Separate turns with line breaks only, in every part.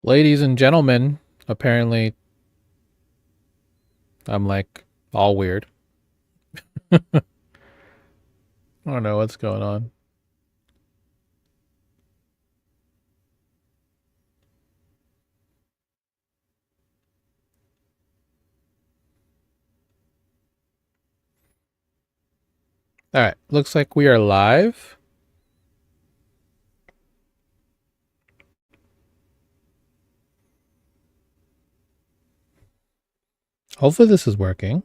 Ladies and gentlemen, apparently I'm like all weird. I don't know what's going on. All right, looks like we are live. Hopefully this is working.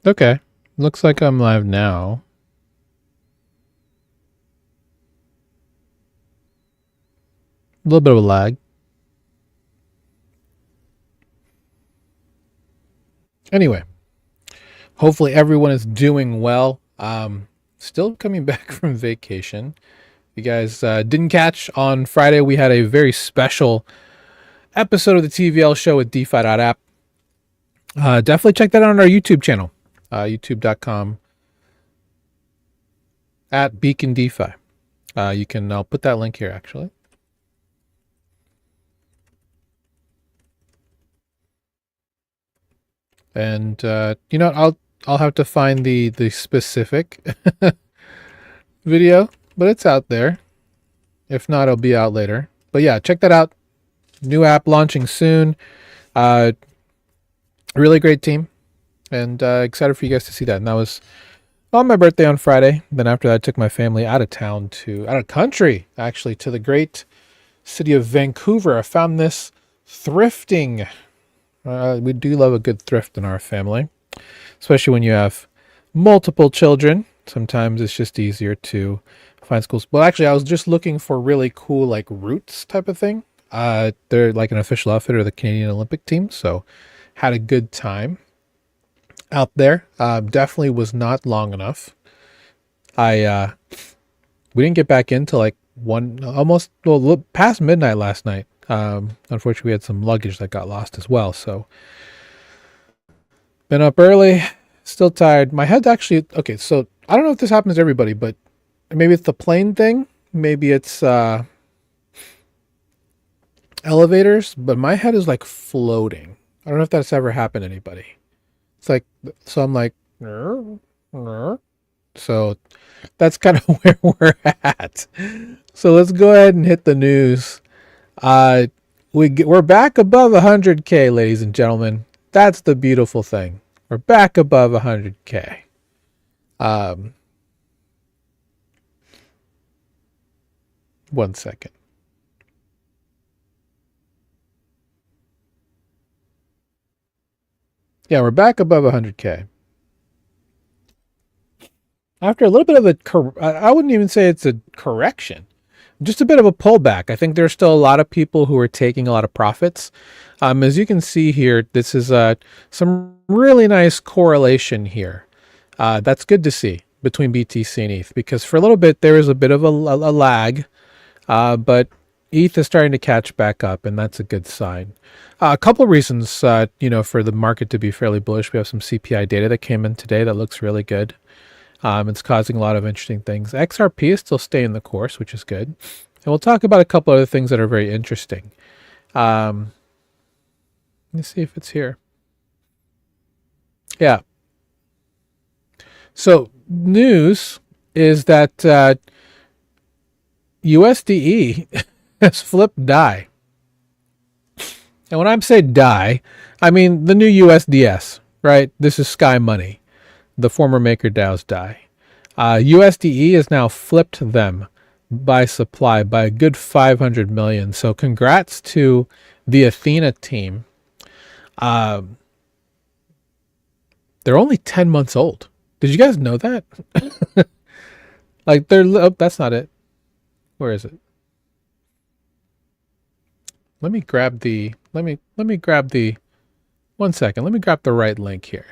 Okay, looks like I'm live now. A little bit of a lag. Anyway, hopefully everyone is doing well. Still coming back from vacation. If you guys didn't catch, on Friday we had a very special episode of the TVL show with DeFi.app. Definitely check that out on our YouTube channel, youtube.com at Beacon DeFi. I'll put that link here actually. And you know, I'll have to find the specific video, but it's out there. If not, it'll be out later. But yeah, check that out. New app launching soon. Really great team, and excited for you guys to see that. And that was on my birthday on Friday. Then after that, I took my family out of country, actually, to the great city of Vancouver. I found this thrifting. We do love a good thrift in our family, especially when you have multiple children. Sometimes it's just easier to find schools. Well, actually, I was just looking for really cool, like, roots type of thing. They're like an official outfitter of the Canadian Olympic team, so had a good time out there. Definitely was not long enough. We didn't get back into like past midnight last night. Unfortunately, we had some luggage that got lost as well. So been up early, still tired. My head's actually okay. So I don't know if this happens to everybody, but maybe it's the plane thing. Maybe it's elevators, but my head is like floating. I don't know if that's ever happened to anybody. It's like, so I'm like, so that's kind of where we're at. So let's go ahead and hit the news. We're back above 100K, ladies and gentlemen. That's the beautiful thing. We're back above 100K. One second. Yeah, we're back above 100K. After a little bit of I wouldn't even say it's a correction, just a bit of a pullback. I think there's still a lot of people who are taking a lot of profits. As you can see here, this is some really nice correlation here. That's good to see between BTC and ETH, because for a little bit there is a bit of a lag, but ETH is starting to catch back up, and that's a good sign. A couple of reasons, you know, for the market to be fairly bullish. We have some CPI data that came in today that looks really good. It's causing a lot of interesting things. XRP is still staying the course, which is good. And we'll talk about a couple other things that are very interesting. Let me see if it's here. Yeah. So news is that USDE has flipped DAI. And when I say DAI, I mean the new USDS, right? This is Sky Money, the former MakerDAO's DAI. USDE has now flipped them by supply by a good 500 million. So congrats to the Athena team. They're only 10 months old. Did you guys know that? Like that's not it. Where is it? Let me grab the, one second. Let me grab the right link here.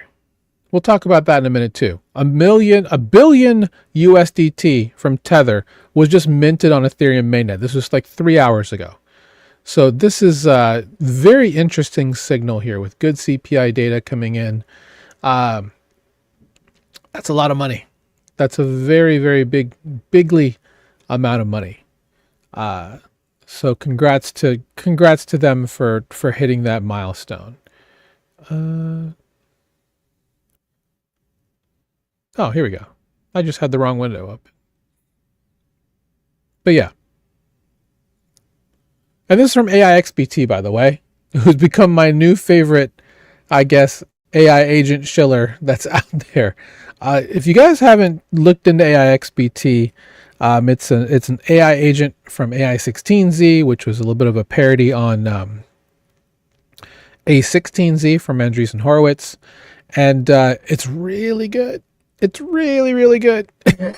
We'll talk about that in a minute too. A billion USDT from Tether was just minted on Ethereum mainnet. This was like 3 hours ago. So this is a very interesting signal here with good CPI data coming in. That's a lot of money. That's a very, very bigly amount of money. So congrats to them for hitting that milestone. Oh, here we go. I just had the wrong window up. But yeah. And this is from aixbt, by the way, who's become my new favorite, I guess, AI agent shiller that's out there. If you guys haven't looked into aixbt, it's an AI agent from AI16Z, which was a little bit of a parody on A16Z from Andreessen Horowitz, and it's really good. It's really, really good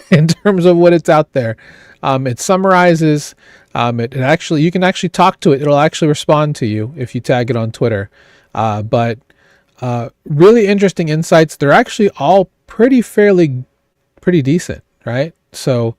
in terms of what it's out there. It summarizes. It actually, you can actually talk to it. It'll actually respond to you if you tag it on Twitter. But really interesting insights. They're actually all pretty decent, right? So,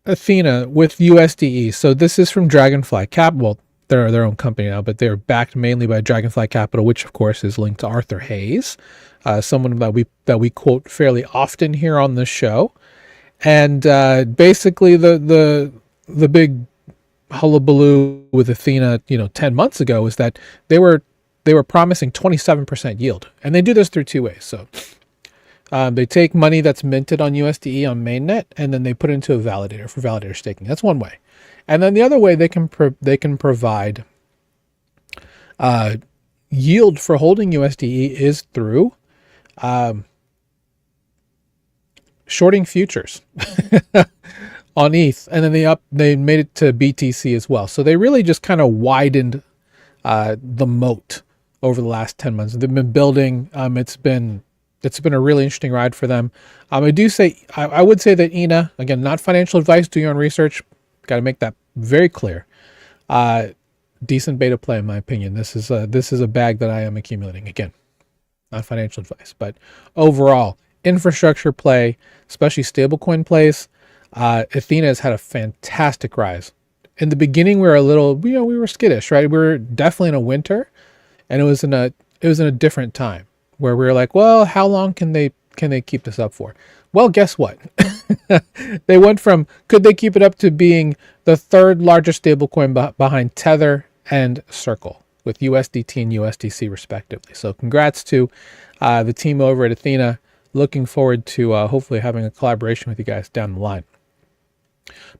Athena with USDE. So this is from Dragonfly Capital. Well, they're their own company now, but they're backed mainly by Dragonfly Capital, which of course is linked to Arthur Hayes, someone that we quote fairly often here on the show. And basically the big hullabaloo with Athena, 10 months ago is that they were promising 27% yield, and they do this through two ways. So they take money that's minted on USDE on mainnet, and then they put it into a validator for validator staking. That's one way. And then the other way they can provide yield for holding USDE is through shorting futures on ETH, and then they made it to BTC as well. So they really just kind of widened the moat over the last 10 months. They've been building. It's been a really interesting ride for them. I would say that ENA, again, not financial advice, do your own research. Got to make that very clear. Decent beta play, in my opinion. This is a bag that I am accumulating. Again, not financial advice, but overall infrastructure play, especially stablecoin plays. Athena has had a fantastic rise. In the beginning, we were skittish, right? We were definitely in a winter, and it was in a different time where we were like, well, how long can they keep this up for? Well, guess what? They went from could they keep it up to being the third largest stablecoin behind Tether and Circle with USDT and USDC respectively. So congrats to the team over at Athena. Looking forward to hopefully having a collaboration with you guys down the line.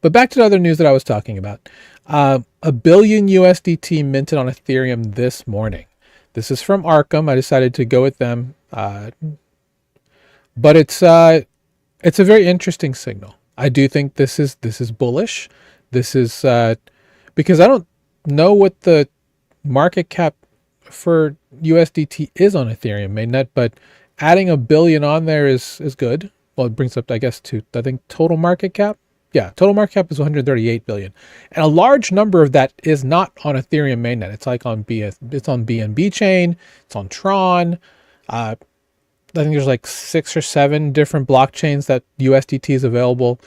But back to the other news that I was talking about. $1 billion USDT minted on Ethereum this morning. This is from Arkham. I decided to go with them. But it's a very interesting signal. I do think this is bullish. This is because I don't know what the market cap for USDT is on Ethereum mainnet, but adding $1 billion on there is good. Well, it brings up, I guess, to I think total market cap. Yeah, total market cap is 138 billion, and a large number of that is not on Ethereum mainnet. It's like on it's on BNB chain, it's on Tron. I think there's like 6 or 7 different blockchains that USDT is available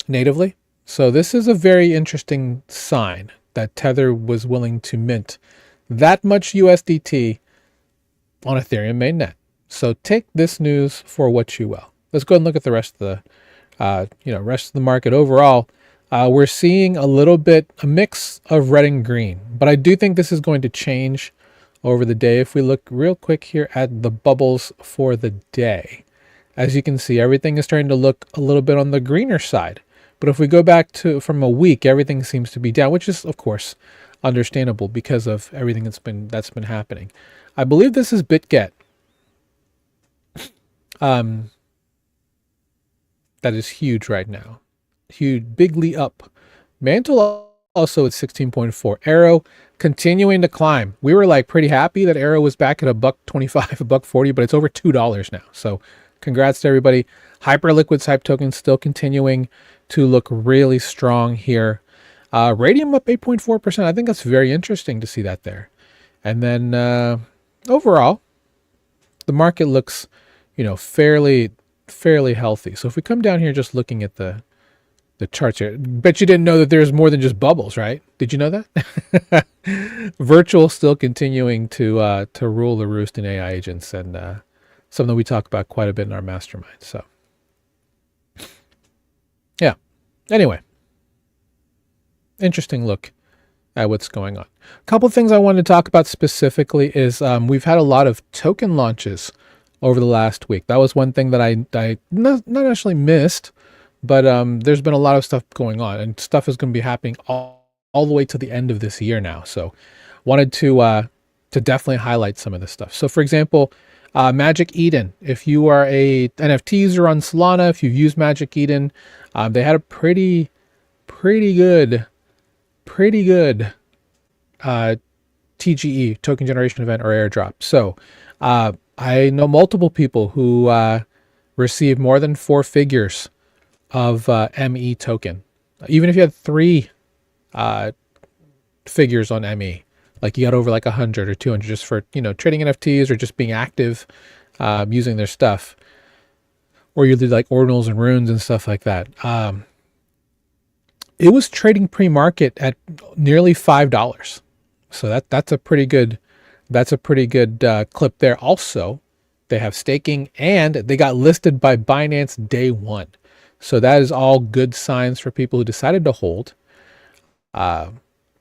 natively. So this is a very interesting sign that Tether was willing to mint that much USDT on Ethereum mainnet. So take this news for what you will. Let's go ahead and look at the rest of the rest of the market overall. We're seeing a mix of red and green, but I do think this is going to change over the day. If we look real quick here at the bubbles for the day, as you can see, everything is starting to look a little bit on the greener side. But if we go back to from a week, everything seems to be down, which is of course understandable because of everything that's been happening. I believe this is BitGet. That is huge right now. Huge, bigly up. Mantle also at 16.4. Arrow continuing to climb. We were like pretty happy that Arrow was back at $1.25, $1.40, but it's over $2 now. So congrats to everybody. Hyperliquid's hype token still continuing to look really strong here. Radium up 8.4%. I think that's very interesting to see that there. And then overall, the market looks, fairly healthy. So if we come down here just looking at the the charts here. Bet you didn't know that there's more than just bubbles, right? Did you know that? Virtual still continuing to rule the roost in AI agents, and something we talk about quite a bit in our mastermind. So, yeah. Anyway, interesting look at what's going on. A couple things I wanted to talk about specifically is we've had a lot of token launches over the last week. That was one thing that I not actually missed, but there's been a lot of stuff going on, and stuff is going to be happening all the way to the end of this year now. So wanted to definitely highlight some of this stuff. So for example, Magic Eden, if you are a NFT user on Solana, if you've used Magic Eden, they had a pretty good TGE, token generation event, or airdrop. So I know multiple people who received more than 4 figures of ME token. Even if you had 3 figures on ME, like you got over like 100 or 200 just for, trading NFTs or just being active using their stuff. Or you did like ordinals and runes and stuff like that. It was trading pre-market at nearly $5. So that's a pretty good clip there. Also, they have staking and they got listed by Binance day 1. So that is all good signs for people who decided to hold.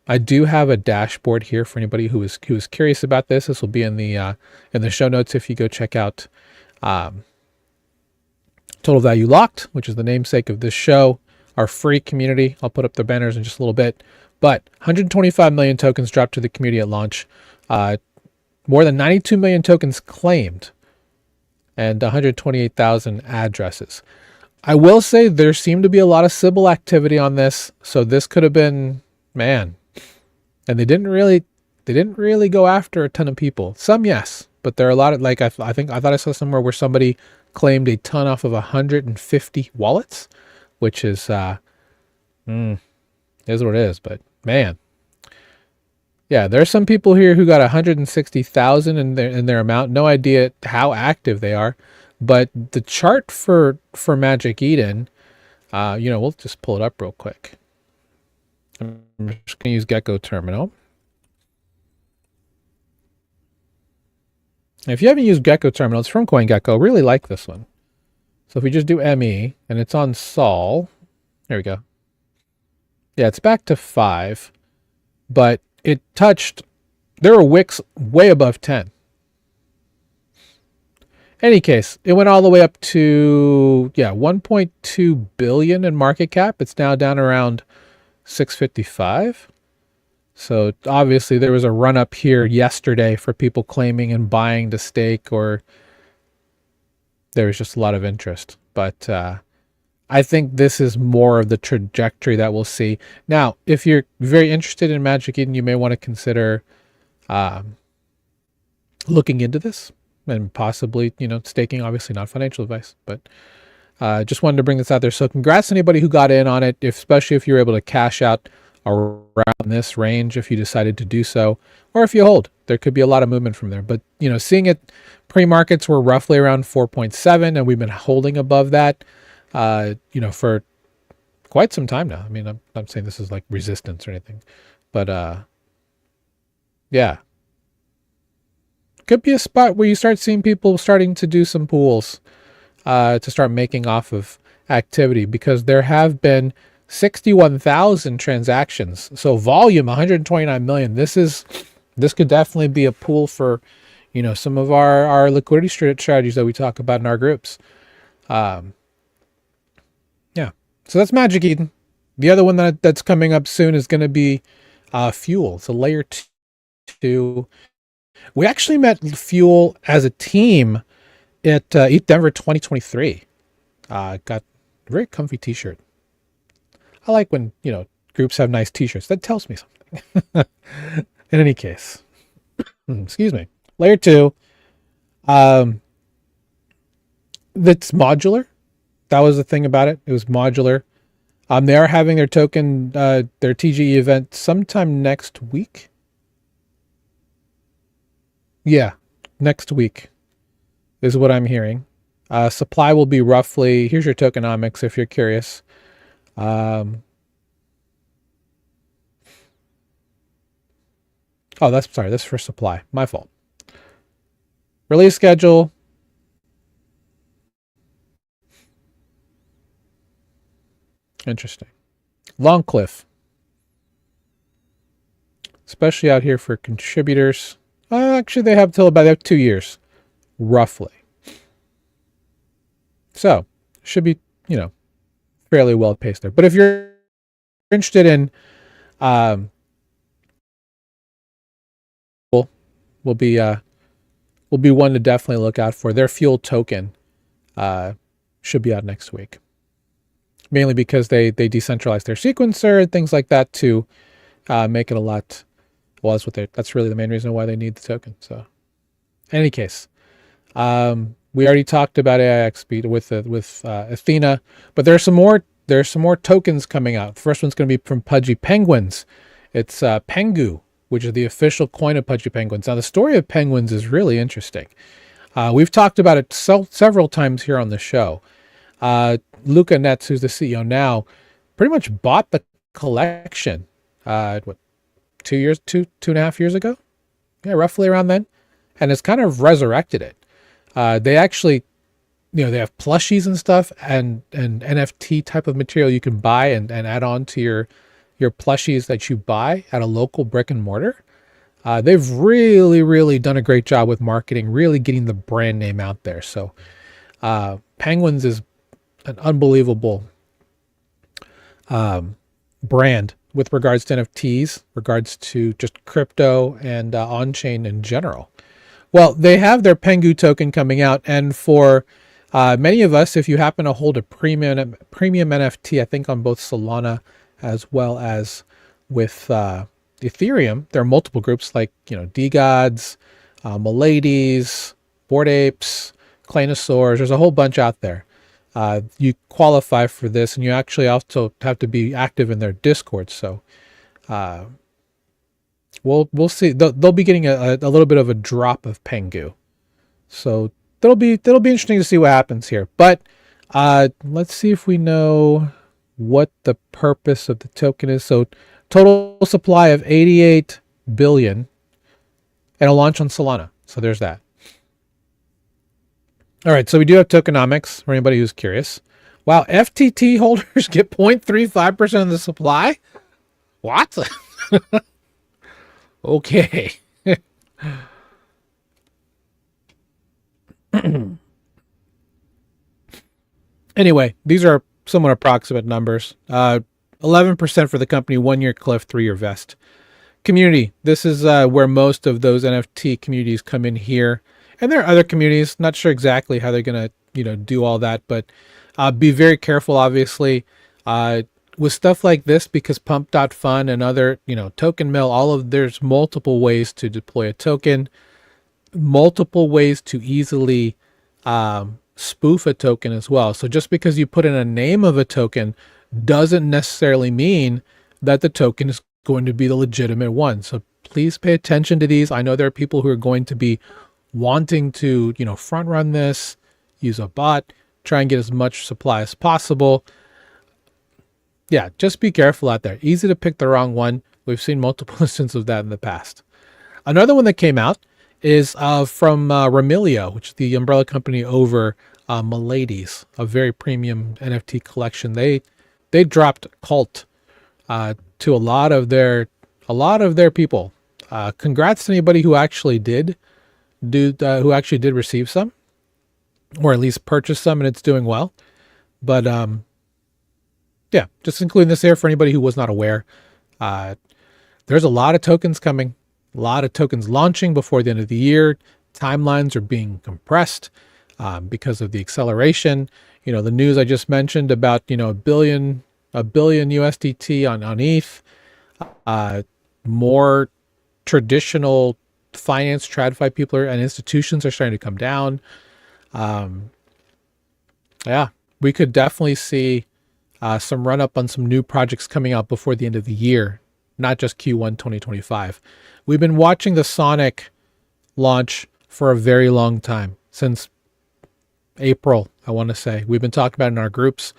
I do have a dashboard here for anybody who is curious about this. This will be in the show notes if you go check out Total Value Locked, which is the namesake of this show, our free community. I'll put up the banners in just a little bit. But 125 million tokens dropped to the community at launch. More than 92 million tokens claimed, and 128,000 addresses. I will say there seemed to be a lot of Sybil activity on this, so this could have been, man. And they didn't really go after a ton of people. Some, yes, but there are a lot of, like, I thought I saw somewhere where somebody claimed a ton off of 150 wallets, which is, is what it is. But man, yeah, there's some people here who got 160,000 in their amount. No idea how active they are, but the chart for Magic Eden, we'll just pull it up real quick. I'm just going to use GeckoTerminal. If you haven't used GeckoTerminal, it's from CoinGecko. Really like this one. So if we just do ME and it's on Sol, there we go. Yeah, it's back to 5, but it touched, there were wicks way above 10. Any case, it went all the way up to, 1.2 billion in market cap. It's now down around 655. So obviously there was a run up here yesterday for people claiming and buying to stake, or there was just a lot of interest. But I think this is more of the trajectory that we'll see. Now, if you're very interested in Magic Eden, you may want to consider looking into this and possibly, staking. Obviously not financial advice, but just wanted to bring this out there. So congrats to anybody who got in on it, especially if you're able to cash out around this range, if you decided to do so, or if you hold. There could be a lot of movement from there. But, seeing it pre-markets were roughly around 4.7, and we've been holding above that, for quite some time now. I mean, I'm not saying this is like resistance or anything, but yeah. Could be a spot where you start seeing people starting to do some pools to start making off of activity, because there have been 61,000 transactions. So volume 129 million. This could definitely be a pool for, some of our liquidity strategies that we talk about in our groups. Yeah. So that's Magic Eden. The other one that's coming up soon is going to be Fuel. It's a layer 2. We actually met Fuel as a team at ETH Denver 2023. Got a very comfy t-shirt. I like when, groups have nice t-shirts. That tells me something. In any case, excuse me. Layer 2, that's modular. That was the thing about it. It was modular. They are having their token, their TGE event sometime next week. Yeah, next week is what I'm hearing. Supply will be roughly, here's your tokenomics if you're curious. Um, oh, that's sorry. That's for supply. My fault. Release schedule. Interesting. Long cliff. Especially out here for contributors. Actually, they have till about 2 years, roughly. So, should be, fairly well paced there. But if you're interested in, will be one to definitely look out for. Their fuel token should be out next week. Mainly because they decentralize their sequencer and things like that to make it a lot. Well, that's really the main reason why they need the token. So, in any case, we already talked about aixbt with Athena, but there's some more tokens coming out. The first one's going to be from Pudgy Penguins. It's Pengu, which is the official coin of Pudgy Penguins. Now, the story of Penguins is really interesting. We've talked about it several times here on the show. Luca Netz, who's the CEO now, pretty much bought the collection. 2.5 years ago? Yeah, roughly around then. And it's kind of resurrected it. They actually, they have plushies and stuff and NFT type of material you can buy and add on to your plushies that you buy at a local brick and mortar. They've really, really done a great job with marketing, really getting the brand name out there. So Penguins is an unbelievable brand with regards to NFTs, regards to just crypto and on-chain in general. Well, they have their Pengu token coming out, and for many of us, if you happen to hold a premium NFT, I think on both Solana as well as with Ethereum, there are multiple groups like DeGods, Miladies, Bored Apes, Claynosaurs. There's a whole bunch out there. You qualify for this, and you actually also have to be active in their Discord. So we'll see. They'll be getting a little bit of a drop of Pengu. So that'll be interesting to see what happens here. But let's see if we know what the purpose of the token is. So total supply of 88 billion, and a launch on Solana. So there's that. All right, so we do have tokenomics for anybody who's curious. Wow, FTT holders get 0.35% of the supply? What? Okay. Anyway, these are somewhat approximate numbers. 11% for the company, 1-year cliff, 3-year vest. Community. This is where most of those NFT communities come in here. And there are other communities, not sure exactly how they're going to, do all that, but be very careful, obviously, with stuff like this, because pump.fun and other, token mill, there's multiple ways to deploy a token, multiple ways to easily spoof a token as well. So just because you put in a name of a token doesn't necessarily mean that the token is going to be the legitimate one. So please pay attention to these. I know there are people who are going to be wanting to, front run this, use a bot, try and get as much supply as possible. Yeah, just be careful out there. Easy to pick the wrong one. We've seen multiple instances of that in the past. Another one that came out is from Remilio, which is the umbrella company over Miladies, a very premium NFT collection. They dropped Cult to a lot of their people. Congrats to anybody who actually did receive some, or at least purchase some, and it's doing well. But yeah, just including this here for anybody who was not aware. There's a lot of tokens coming, a lot of tokens launching before the end of the year. Timelines are being compressed because of the acceleration. The news I just mentioned about a billion USDT on ETH. More traditional finance TradFi people and institutions are starting to come down. Yeah, we could definitely see some run up on some new projects coming out before the end of the year, not just Q1 2025. We've been watching the Sonic launch for a very long time, since April, I want to say. We've been talking about it in our groups.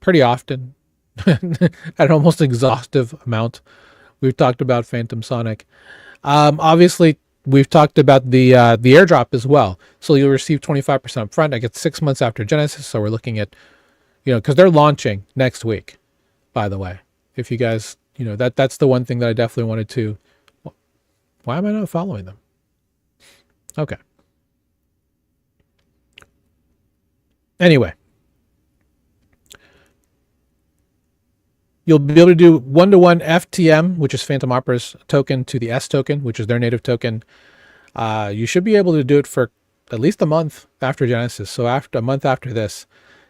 pretty often at an almost exhaustive amount. We've talked about Fantom Sonic. Obviously, we've talked about the airdrop as well. So you'll receive 25% up front. I get 6 months after Genesis. So we're looking at, because they're launching next week, by the way. If you guys, that's the one thing that I definitely wanted to. Why am I not following them? Okay. Anyway. You'll be able to do 1-to-1 FTM, which is Phantom Opera's token, to the S token, which is their native token. You should be able to do it for at least a month after Genesis. So after a month after this,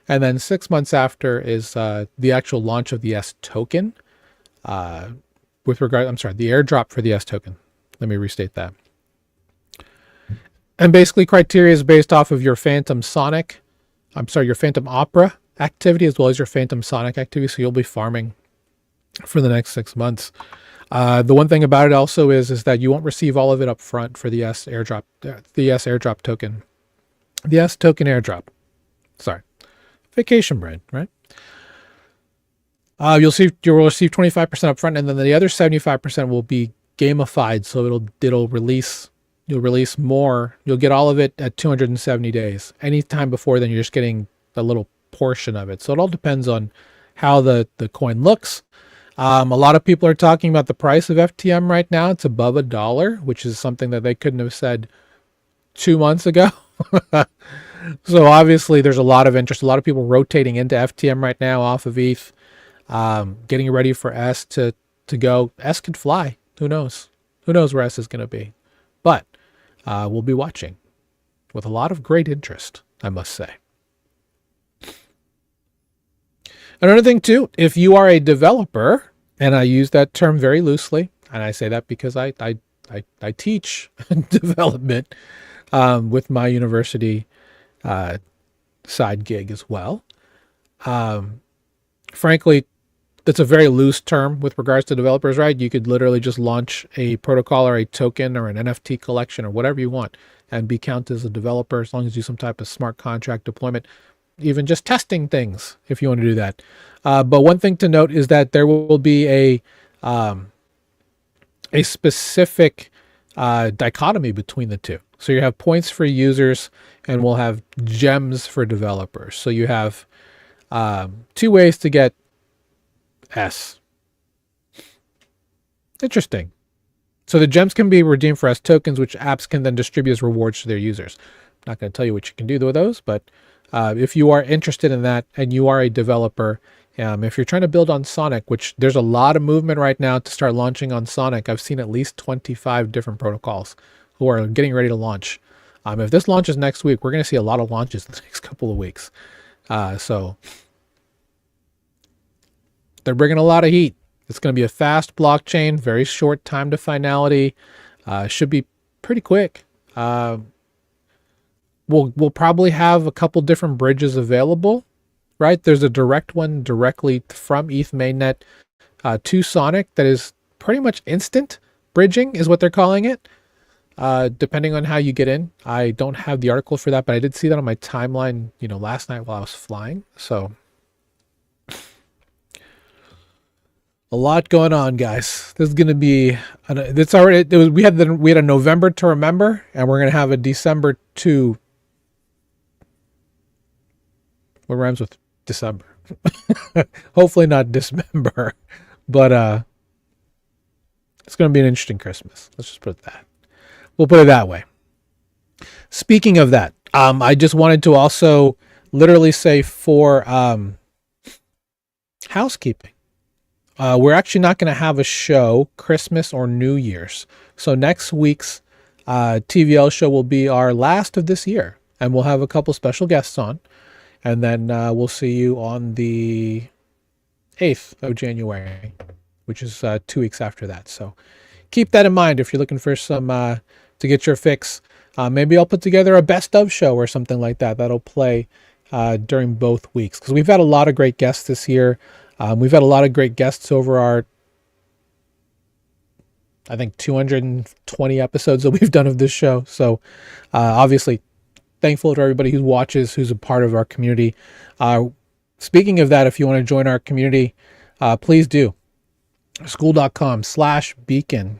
and then 6 months after is the actual launch of the S token. The airdrop for the S token. Let me restate that. And basically criteria is based off of your Fantom Sonic, your Phantom Opera activity, as well as your Fantom Sonic activity. So you'll be farming for the next 6 months. The one thing about it also is that you won't receive all of it up front for the S airdrop, token. The S token airdrop. Sorry. Vacation brand, right? You'll receive 25% up front, and then the other 75% will be gamified. So it'll release, you'll release more. You'll get all of it at 270 days. Anytime before then, you're just getting a little portion of it. So it all depends on how the coin looks. A lot of people are talking about the price of FTM right now. It's above $1, which is something that they couldn't have said 2 months ago. So obviously there's a lot of interest, a lot of people rotating into FTM right now off of ETH, getting ready for S to go. S could fly. Who knows? Who knows where S is going to be? But we'll be watching with a lot of great interest, I must say. Another thing too, if you are a developer, and I use that term very loosely, and I say that because I teach development with my university side gig as well. Frankly, that's a very loose term with regards to developers, right? You could literally just launch a protocol or a token or an NFT collection or whatever you want and be counted as a developer as long as you do some type of smart contract deployment. Even just testing things if you want to do that. But one thing to note is that there will be a specific dichotomy between the two. So you have points for users and we'll have gems for developers. So you have 2 ways to get S. Interesting. So the gems can be redeemed for S tokens, which apps can then distribute as rewards to their users. I'm not going to tell you what you can do with those, but if you are interested in that and you are a developer, if you're trying to build on Sonic, which there's a lot of movement right now to start launching on Sonic. I've seen at least 25 different protocols who are getting ready to launch. If this launches next week, we're going to see a lot of launches in the next couple of weeks. So they're bringing a lot of heat. It's going to be a fast blockchain, very short time to finality. Should be pretty quick. We'll probably have a couple different bridges available, right? There's a direct one directly from ETH mainnet to Sonic that is pretty much instant bridging is what they're calling it, depending on how you get in. I don't have the article for that, but I did see that on my timeline, last night while I was flying. So a lot going on, guys. This is going to be, we had a November to remember, and we're going to have a December to, what rhymes with December? Hopefully not dismember, but it's going to be an interesting Christmas. Let's just put it that. We'll put it that way. Speaking of that, I just wanted to also literally say for housekeeping, we're actually not going to have a show Christmas or New Year's. So next week's TVL show will be our last of this year, and we'll have a couple special guests on. And then we'll see you on the 8th of January, which is 2 weeks after that. So keep that in mind if you're looking for some to get your fix. Maybe I'll put together a best of show or something like that that'll play during both weeks, because we've had a lot of great guests this year. We've had a lot of great guests over our, I think, 220 episodes that we've done of this show. So obviously thankful to everybody who watches, who's a part of our community. speaking of that, if you want to join our community, please do. School.com/beacon.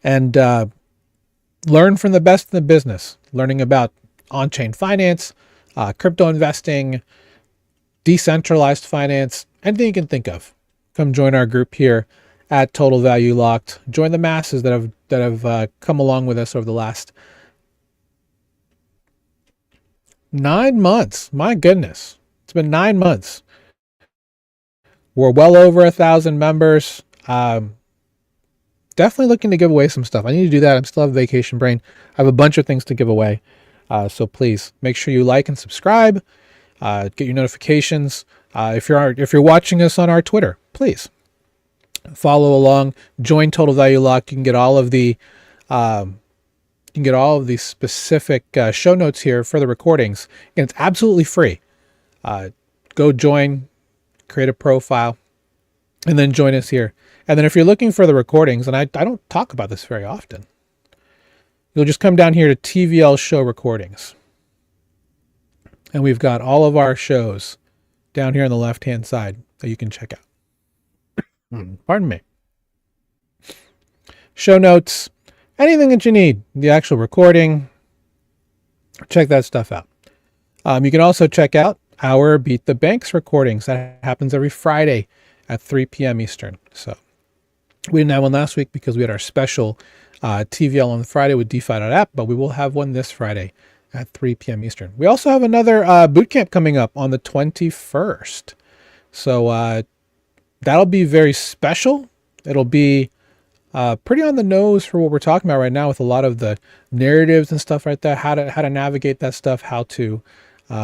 And learn from the best in the business, learning about on-chain finance, crypto investing, decentralized finance, anything you can think of. Come join our group here at Total Value Locked. Join the masses that have come along with us over the last 9 months. My goodness, it's been 9 months. We're well over 1,000 members. Definitely looking to give away some stuff. I need to do that. I'm still have vacation brain. I have a bunch of things to give away. So please make sure you like and subscribe. Get your notifications. If you're watching us on our Twitter, please follow along. Join Total Value Lock. You can get all of the specific show notes here for the recordings, and it's absolutely free. Go join, create a profile, and then join us here. And then if you're looking for the recordings, and I don't talk about this very often, you'll just come down here to TVL Show Recordings. And we've got all of our shows down here on the left-hand side that you can check out. Pardon me. Show notes, anything that you need, the actual recording, check that stuff out. You can also check out our Beat the Banks recordings. That happens every Friday at 3 p.m. Eastern. So we didn't have one last week because we had our special TVL on Friday with DeFi.app, but we will have one this Friday at 3 p.m. Eastern. We also have another bootcamp coming up on the 21st. So that'll be very special. It'll be pretty on the nose for what we're talking about right now, with a lot of the narratives and stuff right there, how to navigate that stuff, how to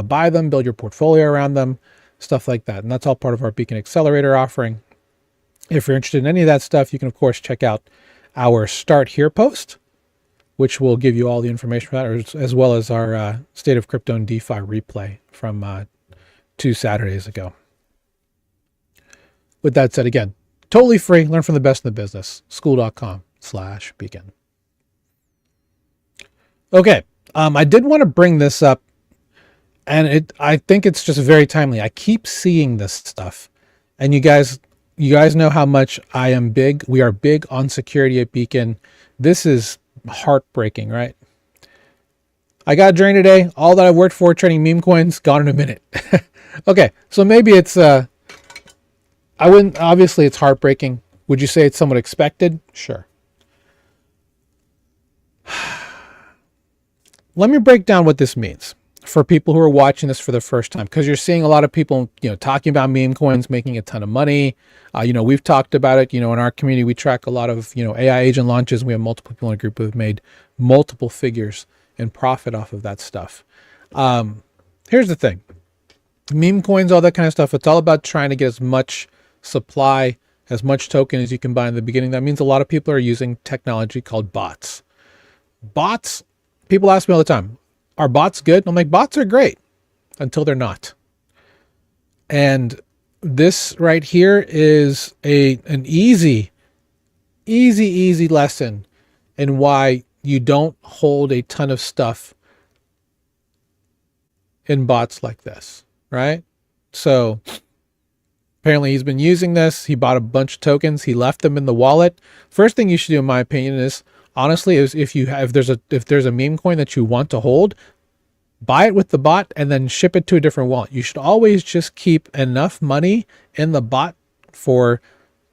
buy them, build your portfolio around them, stuff like that. And that's all part of our Beacon Accelerator offering. If you're interested in any of that stuff, you can, of course, check out our Start Here post, which will give you all the information for that, as well as our State of Crypto and DeFi replay from 2 Saturdays ago. With that said, again, totally free. Learn from the best in the business. School.com/beacon. Okay. I did want to bring this up, and I think it's just very timely. I keep seeing this stuff, and you guys know how much I am big. We are big on security at Beacon. This is heartbreaking, right? I got drained today. All that I've worked for trading meme coins, gone in a minute. Okay, so maybe it's obviously it's heartbreaking. Would you say it's somewhat expected? Sure. Let me break down what this means for people who are watching this for the first time, because you're seeing a lot of people, talking about meme coins, making a ton of money. We've talked about it, in our community. We track a lot of, AI agent launches. We have multiple people in a group who have made multiple figures in profit off of that stuff. Here's the thing. Meme coins, all that kind of stuff, it's all about trying to get as much supply, as much token as you can buy in the beginning. That means a lot of people are using technology called bots. Bots, people ask me all the time, are bots good? I'm like, bots are great until they're not. And this right here is an easy lesson in why you don't hold a ton of stuff in bots like this, right? So apparently he's been using this. He bought a bunch of tokens. He left them in the wallet. First thing you should do, in my opinion, is honestly, is if there's a meme coin that you want to hold, buy it with the bot and then ship it to a different wallet. You should always just keep enough money in the bot for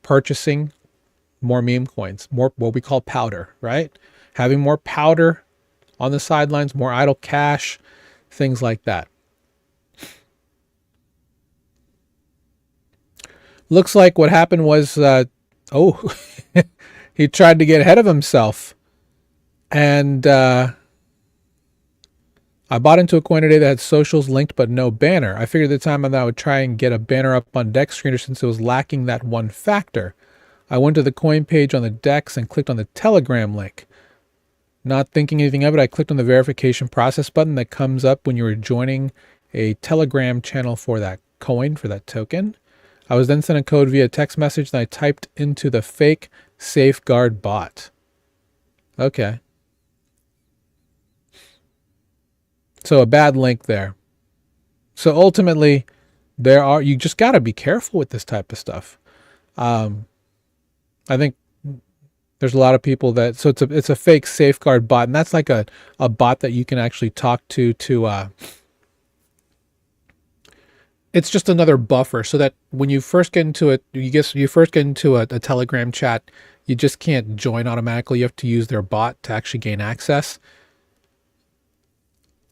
purchasing more meme coins, more what we call powder, right? Having more powder on the sidelines, more idle cash, things like that. Looks like what happened was, he tried to get ahead of himself. And I bought into a coin today that had socials linked but no banner. I figured at the time that I would try and get a banner up on Dec screener since it was lacking that one factor. I went to the coin page on the Dex and clicked on the Telegram link. Not thinking anything of it, I clicked on the verification process button that comes up when you are joining a Telegram channel for that coin, for that token. I was then sent a code via text message, and I typed into the fake safeguard bot. Okay. So a bad link there. So ultimately, you just got to be careful with this type of stuff. I think there's a lot of people that, so it's a fake safeguard bot, and that's like a bot that you can actually talk to it's just another buffer, so that when you first get into it, you first get into a Telegram chat, you just can't join automatically. You have to use their bot to actually gain access.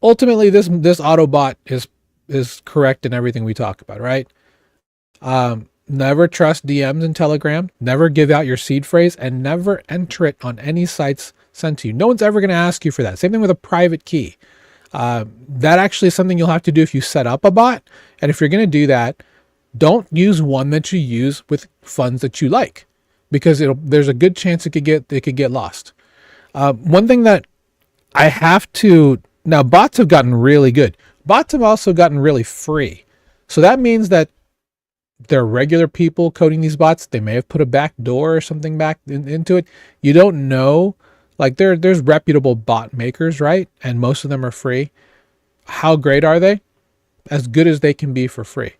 Ultimately, this Autobot is correct in everything we talk about, right? Never trust DMs in Telegram, never give out your seed phrase, and never enter it on any sites sent to you. No one's ever going to ask you for that. Same thing with a private key. That actually is something you'll have to do if you set up a bot. And if you're going to do that, don't use one that you use with funds that you like, because there's a good chance it could get lost. One thing that I have to, now bots have gotten really good. Bots have also gotten really free. So that means that they're regular people coding these bots. They may have put a back door or something back into it. You don't know. Like there's reputable bot makers, right? And most of them are free. How great are they? As good as they can be for free.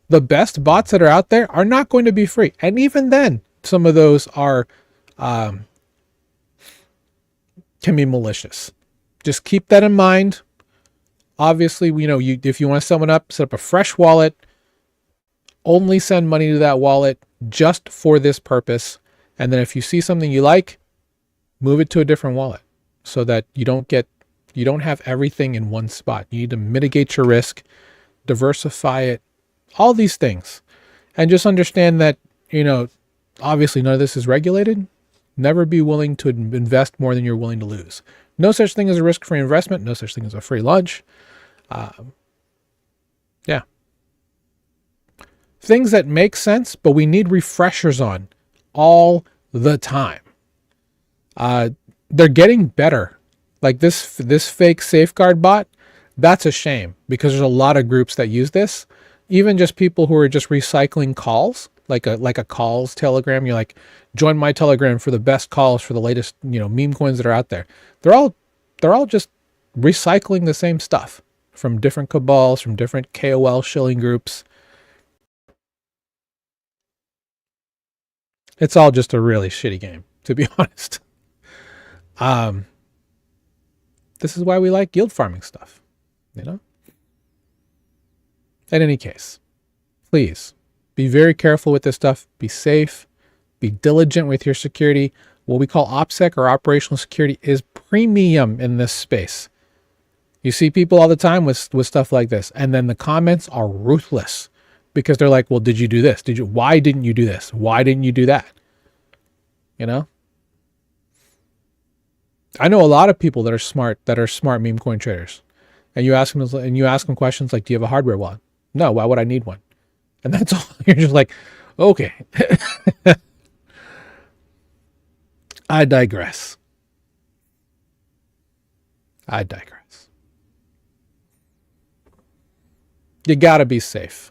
The best bots that are out there are not going to be free. And even then, some of those are can be malicious. Just keep that in mind. Obviously, if you want to set up a fresh wallet, only send money to that wallet just for this purpose. And then if you see something you like, move it to a different wallet, so that you don't have everything in one spot. You need to mitigate your risk, diversify it, all these things. And just understand that, obviously none of this is regulated. Never be willing to invest more than you're willing to lose. No such thing as a risk-free investment. No such thing as a free lunch. Yeah. Things that make sense, but we need refreshers on all the time. They're getting better. Like this fake safeguard bot, that's a shame, because there's a lot of groups that use this. Even just people who are just recycling calls, like a calls Telegram. You're like, join my Telegram for the best calls for the latest, meme coins that are out there. They're all just recycling the same stuff from different cabals, from different KOL shilling groups. It's all just a really shitty game, to be honest. This is why we like yield farming stuff, In any case, please be very careful with this stuff. Be safe. Be diligent with your security. What we call OPSEC, or operational security, is premium in this space. You see people all the time with stuff like this, and then the comments are ruthless, because they're like, well, did you do this? Why didn't you do this? Why didn't you do that? I know a lot of people that are smart meme coin traders, and you ask them questions like, do you have a hardware wallet? No. Why would I need one? And that's all. You're just like, okay. I digress. You gotta be safe.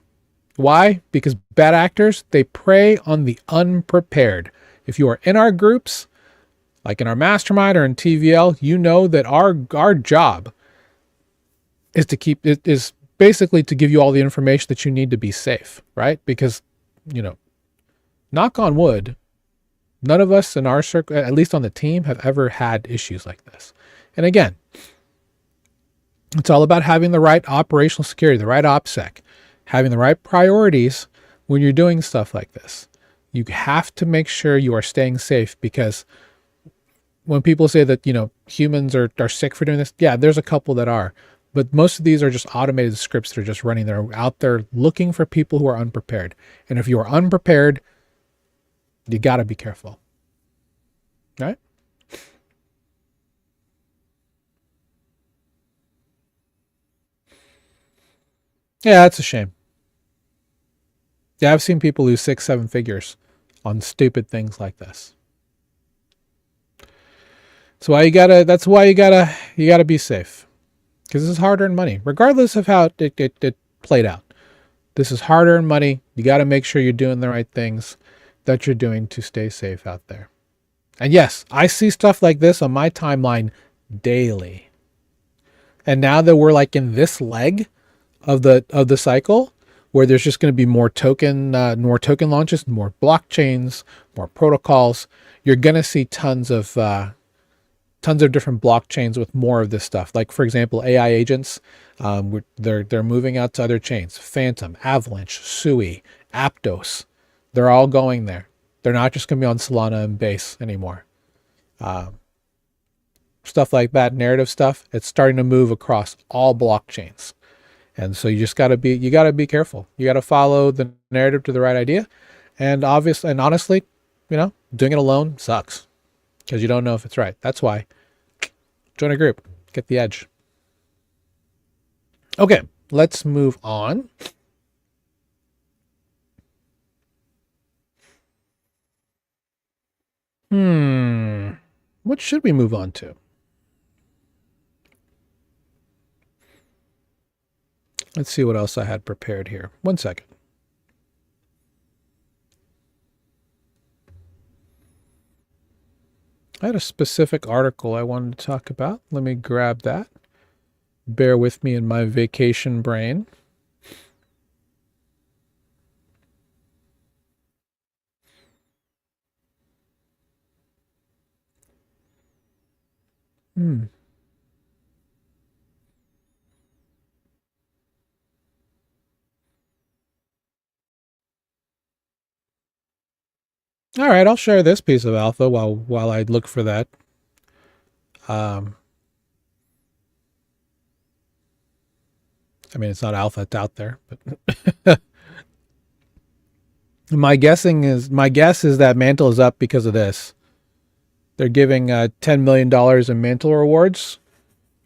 Why? Because bad actors, they prey on the unprepared. If you are in our groups, like in our mastermind or in TVL, you know that our job is basically to give you all the information that you need to be safe, right? Because, knock on wood, none of us in our circle, at least on the team, have ever had issues like this. And again, it's all about having the right operational security, the right OPSEC, having the right priorities when you're doing stuff like this. You have to make sure you are staying safe, because when people say that, humans are sick for doing this, yeah, there's a couple that are, but most of these are just automated scripts that are just running. They're out there looking for people who are unprepared. And if you are unprepared, you got to be careful. All right? Yeah, that's a shame. Yeah, I've seen people lose 6-7 figures on stupid things like this. That's why you gotta be safe, because this is hard-earned money, regardless of how it played out. This is hard-earned money. You got to make sure you're doing the right things that you're doing to stay safe out there. And yes, I see stuff like this on my timeline daily. And now that we're like in this leg of the cycle, where there's just going to be more token launches, more blockchains, more protocols. You're going to see tons of different blockchains with more of this stuff. Like, for example, AI agents, they're moving out to other chains. Fantom, Avalanche, Sui, Aptos, they're all going there. They're not just going to be on Solana and Base anymore. Stuff like that, narrative stuff, it's starting to move across all blockchains. And so you got to be careful. You got to follow the narrative to the right idea. And honestly, doing it alone sucks because you don't know if it's right. That's why join a group, get the edge. Okay, let's move on. What should we move on to? Let's see what else I had prepared here. 1 second. I had a specific article I wanted to talk about. Let me grab that. Bear with me in my vacation brain. All right, I'll share this piece of alpha while I look for that. I mean, it's not alpha, it's out there, but my guess is that Mantle is up because of this. They're giving $10 million in Mantle rewards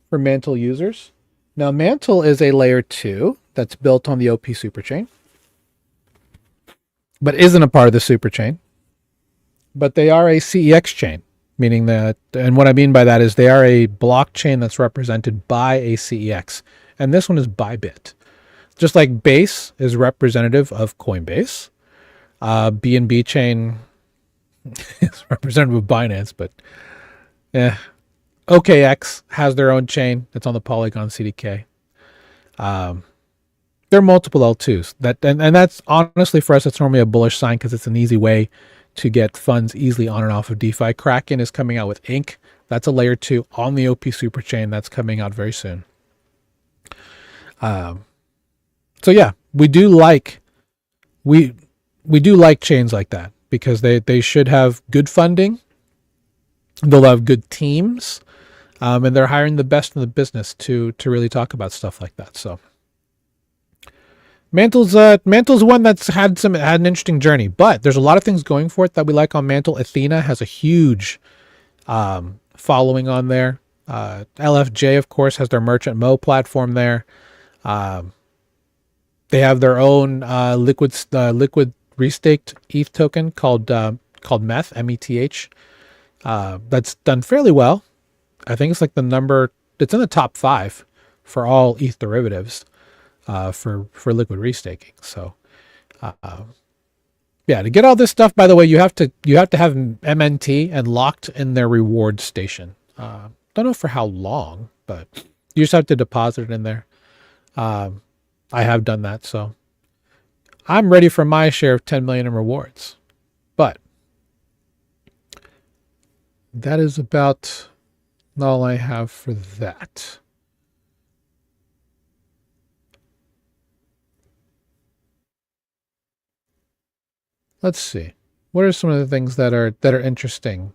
for Mantle users. Now, Mantle is a layer 2 that's built on the OP superchain, but isn't a part of the superchain. But they are a CEX chain, meaning that, and what I mean by that is they are a blockchain that's represented by a CEX. And this one is Bybit. Just like Base is representative of Coinbase, BNB chain is representative of Binance, but OKX has their own chain that's on the Polygon CDK. There are multiple L2s and that's honestly for us, it's normally a bullish sign because it's an easy way to get funds easily on and off of DeFi. Kraken is coming out with Inc. That's a layer 2 on the OP superchain that's coming out very soon. So yeah, we do like chains like that because they should have good funding. They'll have good teams, and they're hiring the best in the business to really talk about stuff like that. So Mantle's one that's had an interesting journey, but there's a lot of things going for it that we like on Mantle. Athena has a huge following on there. LFJ, of course, has their Merchant Mo platform there. They have their own liquid restaked ETH token called METH, METH. That's done fairly well. I think it's like it's in the top 5 for all ETH derivatives for liquid restaking. So yeah, to get all this stuff, by the way, you have to have MNT and locked in their reward station. Don't know for how long, but you just have to deposit it in there. I have done that, so I'm ready for my share of 10 million in rewards. But that is about all I have for that. Let's see. What are some of the things that are interesting?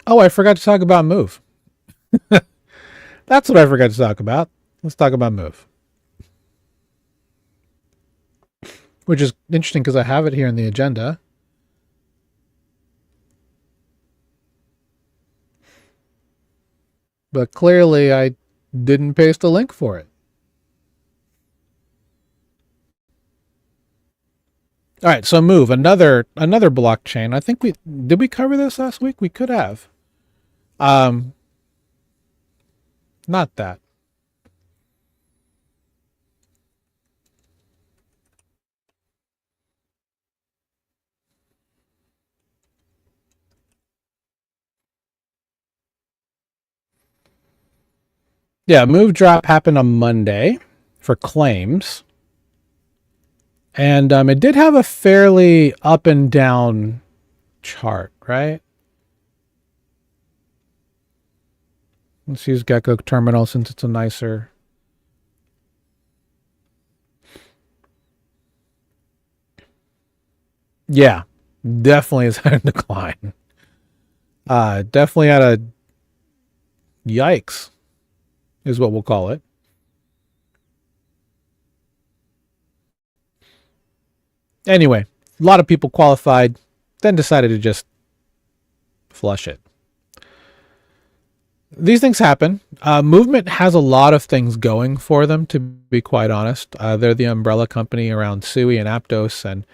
Oh, I forgot to talk about Move. That's what I forgot to talk about. Let's talk about Move. Which is interesting because I have it here in the agenda. But clearly I didn't paste a link for it. All right, so Move, another blockchain. I think did we cover this last week? We could have. Not that. Yeah, move drop happened on Monday for claims. And it did have a fairly up and down chart, right? Let's use GeckoTerminal since it's a nicer. Yeah, definitely is at a decline. Definitely at a yikes is what we'll call it. Anyway, a lot of people qualified, then decided to just flush it. These things happen. Movement has a lot of things going for them, to be quite honest. They're the umbrella company around Sui and Aptos, and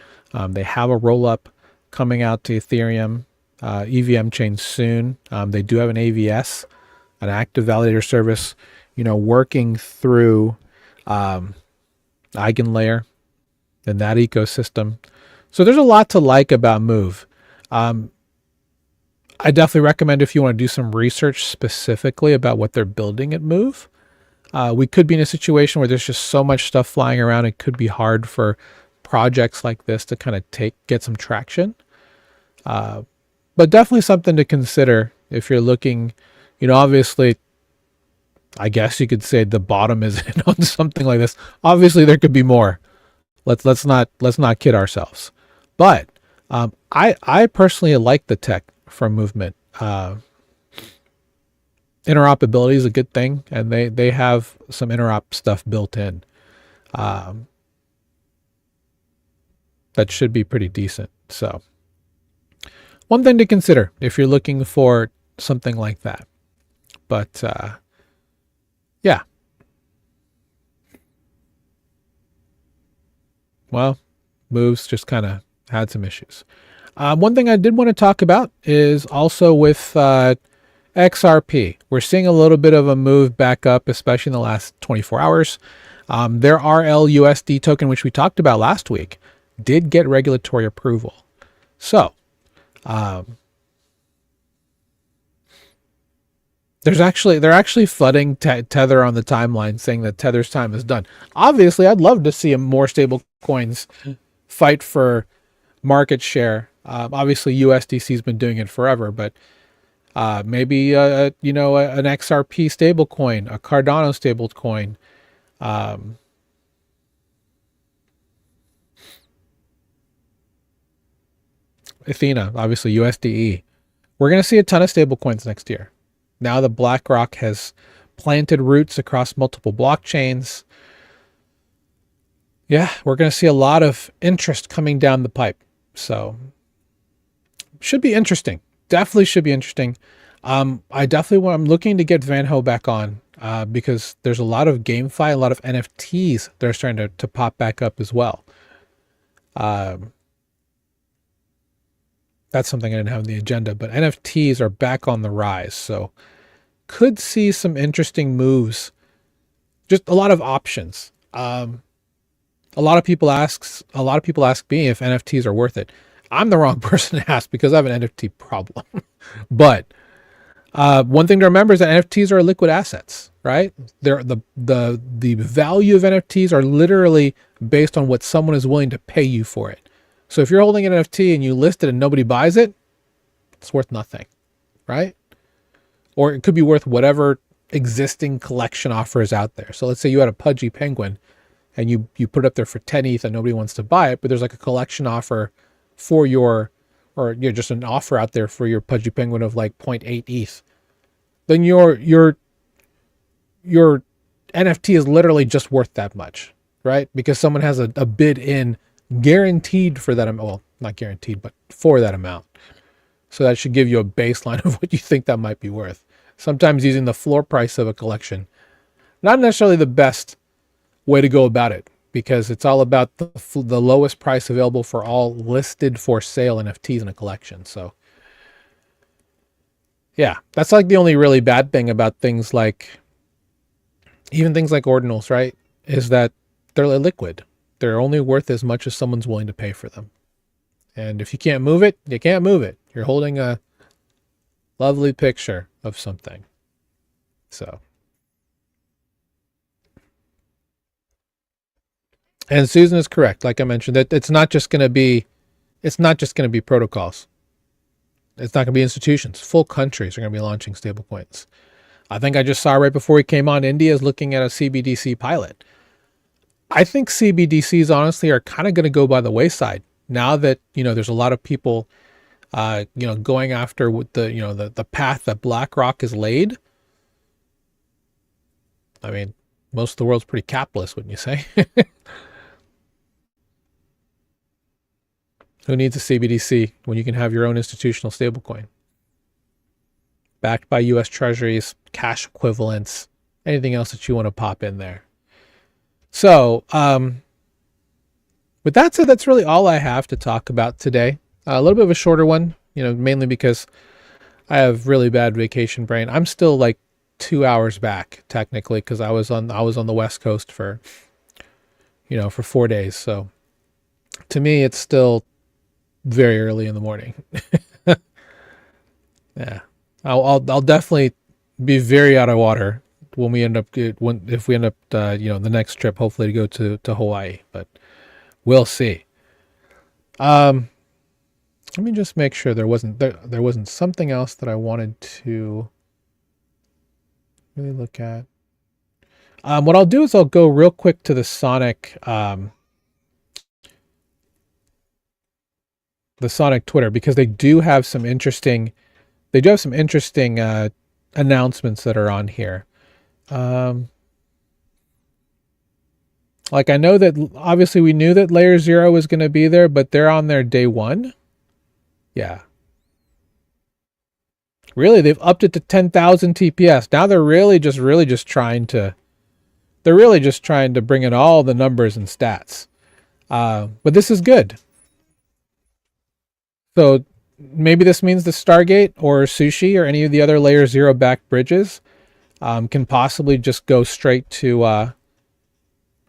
they have a roll-up coming out to Ethereum EVM chain soon. They do have an AVS, an active validator service, working through EigenLayer and that ecosystem. So there's a lot to like about Move. I definitely recommend if you want to do some research specifically about what they're building at Move. We could be in a situation where there's just so much stuff flying around. It could be hard for projects like this to kind of get some traction. But definitely something to consider if you're looking, obviously, I guess you could say the bottom is in on something like this. Obviously, there could be more. Let's not kid ourselves. But I personally like the tech from Movement. Interoperability is a good thing, and they have some interop stuff built in. That should be pretty decent. So one thing to consider if you're looking for something like that. But yeah. Well, Moves just kind of had some issues. One thing I did want to talk about is also with XRP. We're seeing a little bit of a move back up, especially in the last 24 hours. Their RLUSD token, which we talked about last week, did get regulatory approval. So they're actually flooding Tether on the timeline, saying that Tether's time is done. Obviously, I'd love to see more stable coins fight for market share. Obviously, USDC's been doing it forever, but maybe an XRP stable coin, a Cardano stable coin. Athena, obviously USDE. We're going to see a ton of stable coins next year. Now that BlackRock has planted roots across multiple blockchains. Yeah, we're going to see a lot of interest coming down the pipe. So should be interesting. Definitely should be interesting. I'm looking to get Van Ho back on because there's a lot of GameFi, a lot of NFTs that are starting to pop back up as well. That's something I didn't have on the agenda, but NFTs are back on the rise. So could see some interesting moves. Just a lot of options. A lot of people ask me if NFTs are worth it. I'm the wrong person to ask because I have an NFT problem. But one thing to remember is that NFTs are liquid assets, right? They're the value of NFTs are literally based on what someone is willing to pay you for it. So if you're holding an NFT and you list it and nobody buys it, it's worth nothing, right? Or it could be worth whatever existing collection offer is out there. So let's say you had a Pudgy Penguin and you put it up there for 10 ETH and nobody wants to buy it, but there's like a collection offer for just an offer out there for your Pudgy Penguin of like 0.8 ETH. Then your NFT is literally just worth that much, right? Because someone has a bid in guaranteed for that amount. Well, not guaranteed, but for that amount. So that should give you a baseline of what you think that might be worth. Sometimes using the floor price of a collection, not necessarily the best way to go about it, because it's all about the lowest price available for all listed for sale NFTs in a collection. So yeah, that's like the only really bad thing about things like, even things like ordinals, right? Is that they're liquid. They're only worth as much as someone's willing to pay for them. And if you can't move it, you can't move it. You're holding a lovely picture of something. So And Susan is correct. Like I mentioned, that it's not just going to be protocols. It's not going to be institutions. Full countries are going to be launching stablecoins. I think I just saw right before we came on, India is looking at a CBDC pilot. I think CBDCs honestly are kind of going to go by the wayside now that, there's a lot of people, going after with the path that BlackRock has laid. I mean, most of the world's pretty capitalist, wouldn't you say? Who needs a CBDC when you can have your own institutional stablecoin? Backed by US treasuries, cash equivalents, anything else that you want to pop in there. So, with that said, that's really all I have to talk about today. A little bit of a shorter one, mainly because I have really bad vacation brain. I'm still like 2 hours back technically because I was on the West Coast for 4 days. So to me, it's still very early in the morning. Yeah, I'll definitely be very out of water when we end up the next trip, hopefully to go to Hawaii, but we'll see. Let me just make sure there wasn't something else that I wanted to really look at. What I'll do is I'll go real quick to the Sonic Twitter, because they do have some interesting announcements that are on here. Like I know that obviously we knew that Layer 0 was going to be there, but they're on their day one. Yeah. Really, they've upped it to 10,000 TPS. Now they're really just trying to bring in all the numbers and stats. But this is good. So maybe this means the Stargate or Sushi or any of the other Layer 0 backed bridges can possibly just go straight to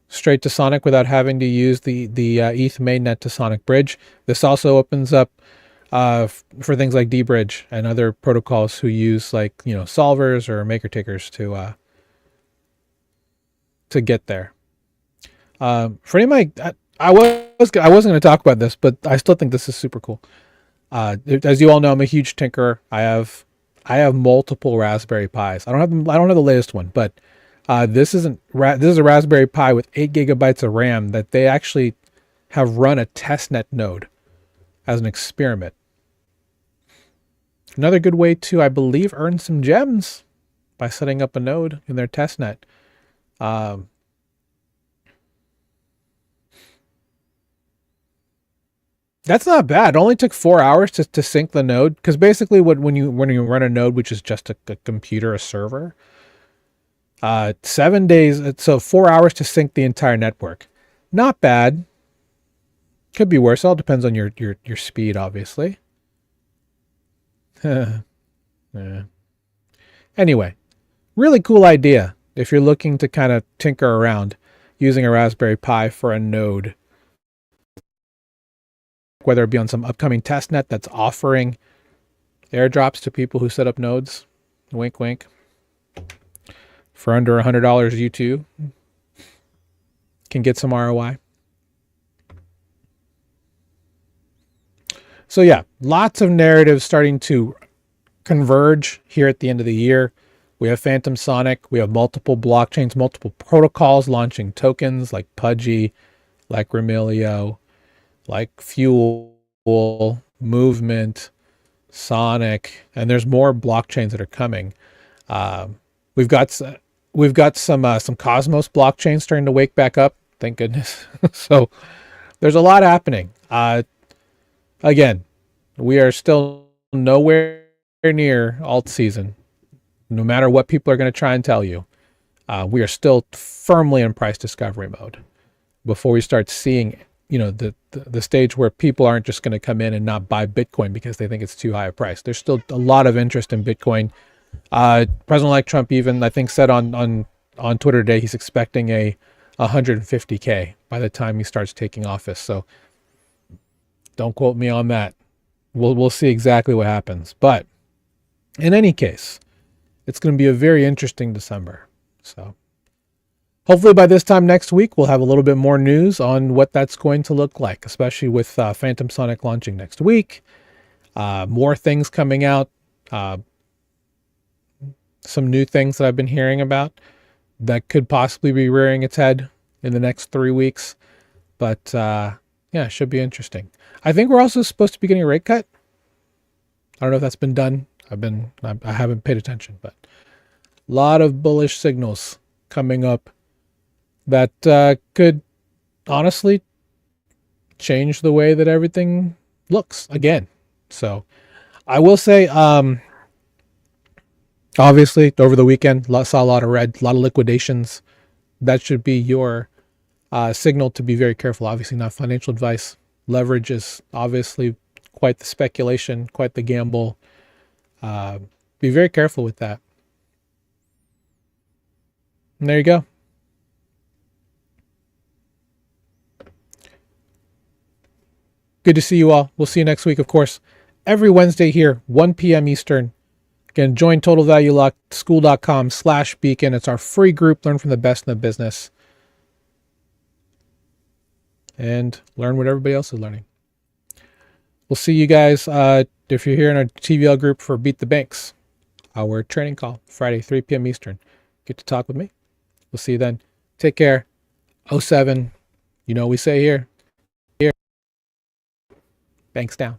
Sonic without having to use the ETH mainnet to Sonic bridge. This also opens up for things like D-Bridge and other protocols who use solvers or maker takers to get there. For any of my, I wasn't going to talk about this, but I still think this is super cool. As you all know, I'm a huge tinkerer. I have multiple Raspberry Pis. I don't have the latest one, but this is a Raspberry Pi with 8 gigabytes of RAM that they actually have run a testnet node as an experiment. Another good way to, I believe, earn some gems by setting up a node in their testnet. That's not bad. It only took 4 hours to sync the node, because basically when you run a node, which is just a computer, a server, 7 days, so 4 hours to sync the entire network. Not bad. Could be worse. It all depends on your speed, obviously. Anyway, really cool idea if you're looking to kind of tinker around using a Raspberry Pi for a node, whether it be on some upcoming testnet that's offering airdrops to people who set up nodes. Wink, wink. For under $100, you too can get some ROI. So yeah, lots of narratives starting to converge here at the end of the year. We have Fantom Sonic. We have multiple blockchains, multiple protocols launching tokens like Pudgy, like Remilio, like Fuel, Movement, Sonic, and there's more blockchains that are coming. We've got some Cosmos blockchains starting to wake back up. Thank goodness. So there's a lot happening. Again, we are still nowhere near alt season. No matter what people are going to try and tell you, we are still firmly in price discovery mode before we start seeing, the stage where people aren't just going to come in and not buy Bitcoin because they think it's too high a price. There's still a lot of interest in Bitcoin. President-elect Trump even, I think, said on Twitter today he's expecting a 150K by the time he starts taking office. So don't quote me on that. We'll see exactly what happens. But in any case, it's going to be a very interesting December. So hopefully by this time next week, we'll have a little bit more news on what that's going to look like, especially with Fantom Sonic launching next week. More things coming out. Some new things that I've been hearing about that could possibly be rearing its head in the next 3 weeks. But yeah, it should be interesting. I think we're also supposed to be getting a rate cut. I don't know if that's been done. I haven't paid attention, but a lot of bullish signals coming up that could honestly change the way that everything looks again. So I will say, obviously over the weekend, saw a lot of red, a lot of liquidations. That should be your signal to be very careful. Obviously not financial advice. Leverage is obviously quite the speculation, quite the gamble. Be very careful with that. And there you go. Good to see you all. We'll see you next week, of course, every Wednesday here, 1 p.m. Eastern. Again, join Total Value Lock, school.com/beacon. It's our free group. Learn from the best in the business and learn what everybody else is learning. We'll see you guys if you're here in our TVL group for Beat the Banks, our training call, Friday, 3 p.m. Eastern. Get to talk with me. We'll see you then. Take care. 07. You know what we say here. Banks down.